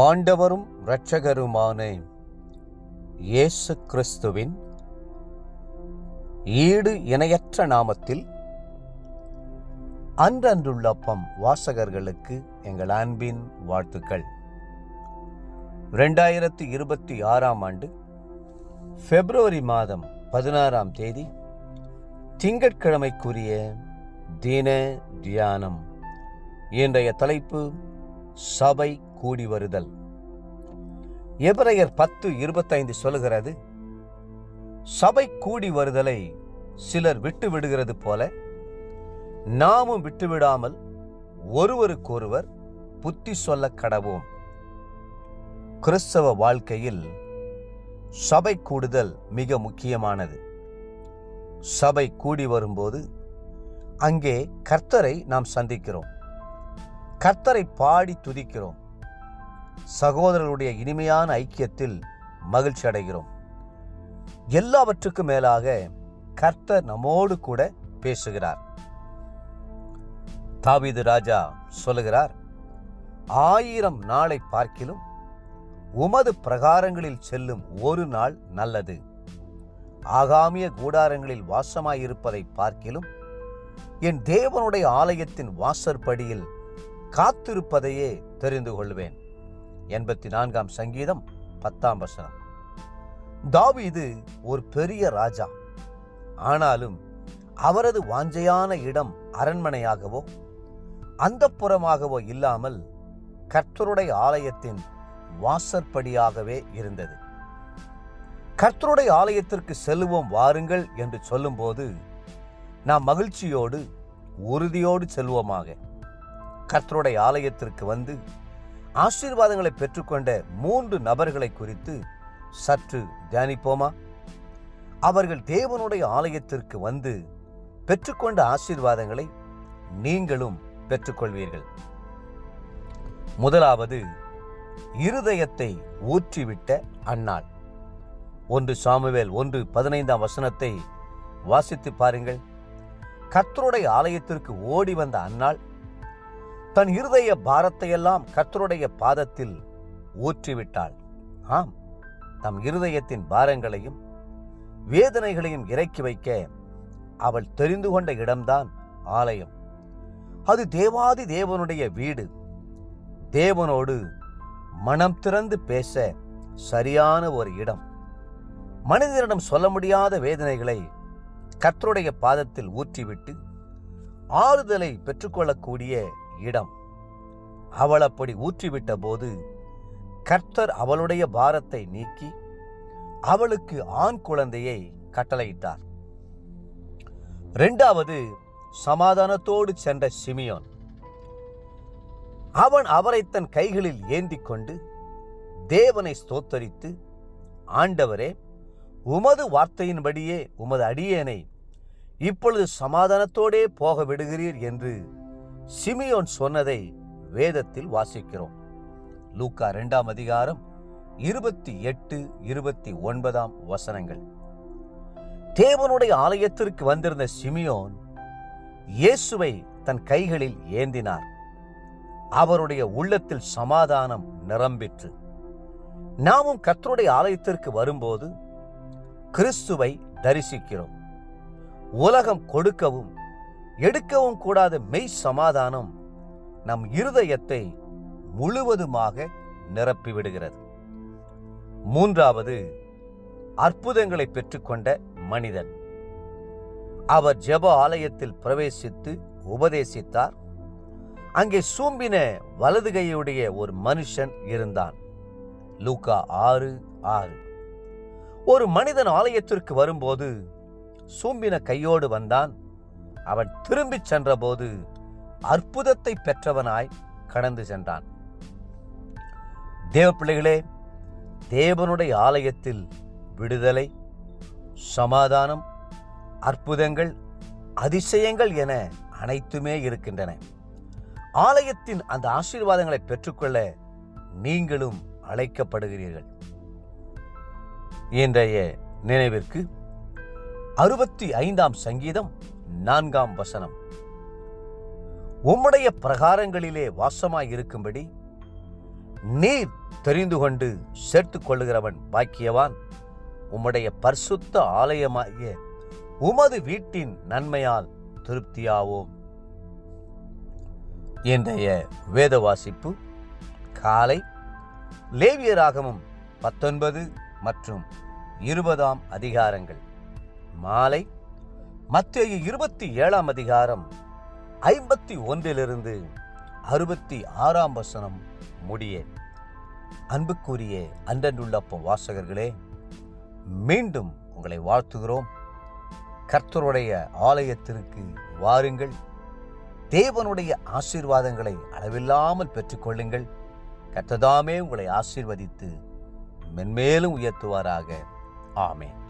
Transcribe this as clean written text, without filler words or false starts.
ஆண்டவரும் இரட்சகருமான இயேசு கிறிஸ்துவின் ஈடு இணையற்ற நாமத்தில் அன்றன்றுள்ளப்பம் வாசகர்களுக்கு எங்கள் அன்பின் வாழ்த்துக்கள். 2026 ஆண்டு பிப்ரவரி மாதம் 16ஆம் தேதி திங்கட்கிழமைக்குரிய தின தியானம். இன்றைய தலைப்பு சபை கூடி வருதல். எபிரேயர் 10:25 சொல்லுகிறது, சபை கூடி வருதலை சிலர் விட்டு விடுகிறது போல நாமும் விட்டுவிடாமல் ஒருவருக்கொருவர் புத்தி சொல்ல கடவோம். கிறிஸ்தவ வாழ்க்கையில் சபை கூடுதல் மிக முக்கியமானது. சபை கூடி வரும்போது அங்கே கர்த்தரை நாம் சந்திக்கிறோம், கர்த்தரை பாடி துதிக்கிறோம், சகோதரர்களுடைய இனிமையான ஐக்கியத்தில் மகிழ்ச்சி அடைகிறோம். எல்லாவற்றுக்கும் மேலாக கர்த்தர் நம்மோடு கூட பேசுகிறார். தாவீது ராஜா சொல்லுகிறார், 1000 நாளை பார்க்கிலும் உமது பிரகாரங்களில் செல்லும் ஒரு நாள் நல்லது. ஆகாமிய கூடாரங்களில் வாசமாயிருப்பதை பார்க்கிலும் என் தேவனுடைய ஆலயத்தின் வாசற்படியில் காத்திருப்பதையே தெரிந்து கொள்வேன். 84ஆம் சங்கீதம் 10ஆம் வசனம். தாவீது ஒரு பெரிய ராஜா. ஆனாலும் அவரது வாஞ்சையான இடம் அரண்மனையாகவோ அந்தப்புறமாகவோ இல்லாமல் கர்த்தருடைய ஆலயத்தின் வாசற்படியாகவே இருந்தது. கர்த்தருடைய ஆலயத்திற்கு செல்லுவோம் வாருங்கள் என்று சொல்லும்போது நாம் மகிழ்ச்சியோடு உறுதியோடு செல்வோமாக. கர்த்தருடைய ஆலயத்திற்கு வந்து ஆசீர்வாதங்களை பெற்றுக்கொண்ட 3 நபர்களை குறித்து சற்று தியானிப்போமா? அவர்கள் தேவனுடைய ஆலயத்திற்கு வந்து பெற்றுக்கொண்ட ஆசீர்வாதங்களை நீங்களும் பெற்றுக்கொள்வீர்கள். முதலாவது, இருதயத்தை ஊற்றிவிட்ட அன்னாள். 1 சாமுவேல் 1:15 வசனத்தை வாசித்து பாருங்கள். கர்த்தருடைய ஆலயத்திற்கு ஓடி வந்த அன்னாள் தன் இருதய பாரத்தையெல்லாம் கர்த்தருடைய பாதத்தில் ஊற்றிவிட்டாள். ஆம், தம் இருதயத்தின் பாரங்களையும் வேதனைகளையும் இறக்கி வைக்க அவள் தெரிந்து கொண்ட இடம்தான் ஆலயம். அது தேவாதி தேவனுடைய வீடு. தேவனோடு மனம் திறந்து பேச சரியான ஒரு இடம். மனிதனிடம் சொல்ல முடியாத வேதனைகளை கர்த்தருடைய பாதத்தில் ஊற்றிவிட்டு ஆறுதலை பெற்றுக்கொள்ளக்கூடிய இடம். அவள் அப்படி ஊற்றிவிட்ட போது கர்த்தர் அவளுடைய பாரத்தை நீக்கி அவளுக்கு ஆண் குழந்தையை கட்டளையிட்டார். 2வது, சமாதானத்தோடு சென்ற சிமியோன். அவன் அவரை தன் கைகளில் ஏந்தி கொண்டு தேவனை ஸ்தோத்தரித்து, ஆண்டவரே, உமது வார்த்தையின்படியே உமது அடியேனை இப்பொழுது சமாதானத்தோடே போக விடுகிறீர் என்று சிமியோன் சொன்னதை வேதத்தில் வாசிக்கிறோம். லூக்கா 2ஆம் அதிகாரம் 28-29 வசனங்கள். தேவனுடைய ஆலயத்திற்கு வந்திருந்த சிமியோன் இயேசுவை தன் கைகளில் ஏந்தினார். அவருடைய உள்ளத்தில் சமாதானம் நிரம்பிற்று. நாமும் கர்த்தருடைய ஆலயத்திற்கு வரும்போது கிறிஸ்துவை தரிசிக்கிறோம். உலகம் கொடுக்கவும் எடுக்கவும் கூடாத மெய் சமாதானம் நம் இருதயத்தை முழுவதுமாக நிரப்பிவிடுகிறது. 3வது, அற்புதங்களை பெற்றுக்கொண்ட மனிதன். அவர் ஜெப ஆலயத்தில் பிரவேசித்து உபதேசித்தார். அங்கே சூம்பின வலது கையுடைய ஒரு மனுஷன் இருந்தான். லூக்கா 6:6. ஒரு மனிதன் ஆலயத்திற்கு வரும்போது சூம்பின கையோடு வந்தான். அவன் திரும்பி சென்றபோது அற்புதத்தை பெற்றவனாய் கடந்து சென்றான். தேவ பிள்ளைகளே, தேவனுடைய ஆலயத்தில் விடுதலை, சமாதானம், அற்புதங்கள், அதிசயங்கள் என அனைத்துமே இருக்கின்றன. ஆலயத்தின் அந்த ஆசீர்வாதங்களை பெற்றுக்கொள்ள நீங்களும் அழைக்கப்படுகிறீர்கள். இன்றைய நினைவிற்கு 65ஆம் சங்கீதம் 4ஆம் வசனம். உம்முடைய பிரகாரங்களிலே வாசமாயிருக்கும்படி நீர் தெரிந்து கொண்டு சேர்த்துக் கொள்ளுகிறவன் பாக்கியவான். உம்முடைய பரிசுத்த ஆலயமாகிய உமது வீட்டின் நன்மையால் திருப்தியாவோம். இன்றைய வேத வாசிப்பு காலை லேவியராகமம் 19 மற்றும் 20 அதிகாரங்கள், மாலை மத்தேயு 27 அதிகாரம் 51 66 முடிய. அன்புக்குரிய அன்றன்றுள்ளப்ப வாசகர்களே, மீண்டும் உங்களை வாழ்த்துகிறோம். கர்த்தருடைய ஆலயத்திற்கு வாருங்கள். தேவனுடைய ஆசீர்வாதங்களை அளவில்லாமல் பெற்றுக்கொள்ளுங்கள். கர்த்தர் தாமே உங்களை ஆசீர்வதித்து மென்மேலும் உயர்த்துவாராக. ஆமென்.